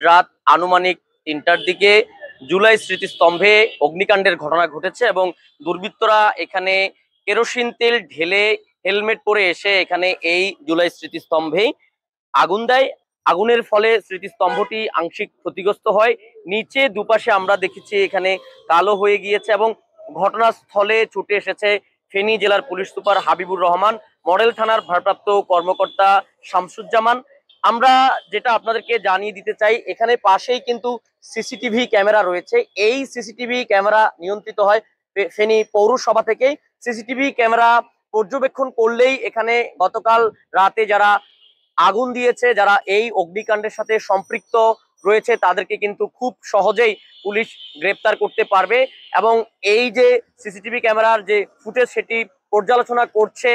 রাত আনুমানিক ৩টার দিকে জুলাই স্মৃতিস্তম্ভে অগ্নিকাণ্ডের ঘটনা ঘটেছে এবং দুর্বৃত্তরা এখানে কেরোসিন তেল ঢেলে হেলমেট পরে এসে এখানে এই জুলাই স্মৃতিস্তম্ভেই আগুন দেয়। আগুনের ফলে স্মৃতিস্তম্ভটি আংশিক ক্ষতিগ্রস্ত হয়। নিচে দুপাশে আমরা দেখেছি এখানে কালো হয়ে গিয়েছে এবং ঘটনাস্থলে ছুটে এসেছে ফেনী জেলার police super Habibur Rahman, model থানার ভারপ্রাপ্ত কর্মকর্তা শামসুজ্জামান। আমরা যেটা আপনাদেরকে জানিয়ে দিতে চাই, এখানে পাশেই কিন্তু সিসিটিভি ক্যামেরা রয়েছে। এই সিসিটিভি ক্যামেরা নিয়ন্ত্রিত হয় ফেনী পৌরসভা থেকেই। সিসিটিভি ক্যামেরা পর্যবেক্ষণ করলেই এখানে গতকাল রাতে যারা আগুন দিয়েছে, যারা এই অগ্নিকাণ্ডের সাথে সম্পৃক্ত রয়েছে, তাদেরকে কিন্তু খুব সহজেই পুলিশ গ্রেপ্তার করতে পারবে। এবং এই যে সিসিটিভি ক্যামেরার যে ফুটেজ, সেটি পর্যালোচনা করছে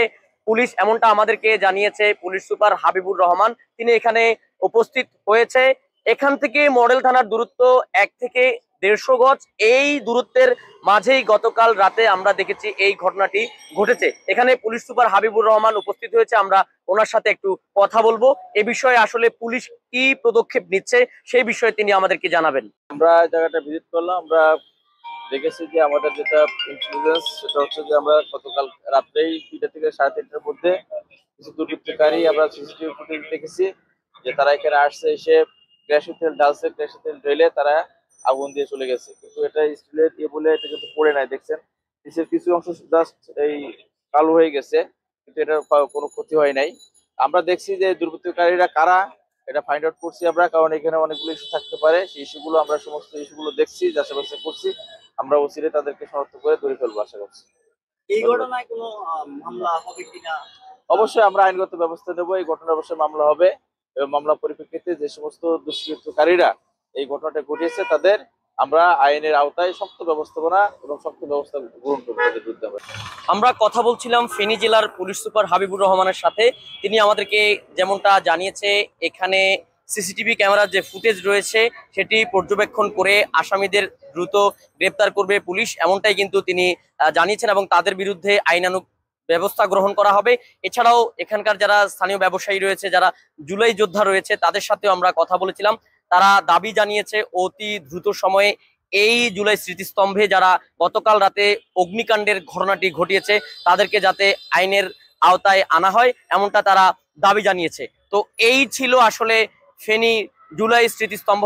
পুলিশ, এমনটা আমাদেরকে জানিয়েছে পুলিশ সুপার হাবিবুর রহমান। তিনি এখানে উপস্থিত হয়েছে। এখান থেকে মডেল থানার দূরত্ব 1 থেকে 150 গজ। এই দূরত্বের মাঝেই গতকাল রাতে আমরা দেখেছি এই ঘটনাটি ঘটেছে। এখানে পুলিশ সুপার হাবিবুর রহমান উপস্থিত হয়েছে, আমরা ওনার সাথে একটু কথা বলবো। এ বিষয়ে আসলে পুলিশ কি পদক্ষেপ নিচ্ছে সেই বিষয়ে তিনি আমাদেরকে জানাবেন। আমরা জায়গাটা ভিজিট করলাম। আমরা দেখেছি যে আমাদের যেটা ইন্টেলিজেন্স, সেটা হচ্ছে যে আমরা গতকাল রাত্রেই 3টা থেকে 3:30টার মধ্যে কিছু দুর্বৃত্তকারী আমরা সিসিটিভি ফুটেজ দেখেছি যে তারা এখানে আসছে, এসে কেরোসিন তেল ঢালছে, কেরোসিন তেল ঢেলে তারা আগুন দিয়ে চলে গেছে। কিন্তু এটা স্টিলের দিয়ে বলে এটা কিন্তু পড়ে নাই, দেখছেন নিচের কিছু অংশ জাস্ট এই কালো হয়ে গেছে, কিন্তু এটার কোনো ক্ষতি হয় নাই। আমরা দেখছি যে দুর্বৃত্তকারীরা কারা এটা ফাইন্ড আউট করছি আমরা, কারণ এখানে অনেকগুলো ইস্যু থাকতে পারে। সেই ইস্যুগুলো আমরা সমস্ত ইস্যুগুলো দেখছি, যাচাই করছি। আমরা অচিরে তাদেরকে শনাক্ত করে ধরে ফেলবো আশা করছি। এই ঘটনায় কোনো মামলা হবে কিনা? অবশ্যই আমরা আইনগত ব্যবস্থা নেবো। এই ঘটনা অবশ্যই মামলা হবে এবং মামলা পরিপ্রেক্ষিতে যে সমস্ত দুষ্কৃতকারীরা এই ঘটনাটা ঘটিয়েছে তাদের আমরা আইনের আওতায় শক্ত ব্যবস্থাপনা এবং শক্ত ব্যবস্থা গ্রহণ করবো তাদের বিরুদ্ধে। আমরা কথা বলছিলাম ফেনী জেলার পুলিশ সুপার হাবিবুর রহমানের সাথে। তিনি আমাদেরকে যেমনটা জানিয়েছে, এখানে সিসিটিভি ক্যামেরার যে ফুটেজ রয়েছে সেটি পর্যবেক্ষণ করে আসামিদের দ্রুত গ্রেপ্তার করবে পুলিশ, এমনটাই কিন্তু তিনি জানিয়েছেন এবং তাদের বিরুদ্ধে আইনানুগ ব্যবস্থা গ্রহণ করা হবে। এছাড়াও এখানকার যারা স্থানীয় ব্যবসায়ী রয়েছে, যারা জুলাই যোদ্ধা রয়েছে, তাদের সাথেও আমরা কথা বলেছিলাম। তারা দাবি জানিয়েছে অতি দ্রুত সময়ে এই জুলাই স্মৃতিস্তম্ভে যারা গতকাল রাতে অগ্নিকাণ্ডের ঘটনাটি ঘটিয়েছে তাদেরকে যাতে আইনের আওতায় আনা হয়, এমনটা তারা দাবি জানিয়েছে। তো এই ছিল আসলে ফেনী জুলাই স্মৃতিস্তম্ভ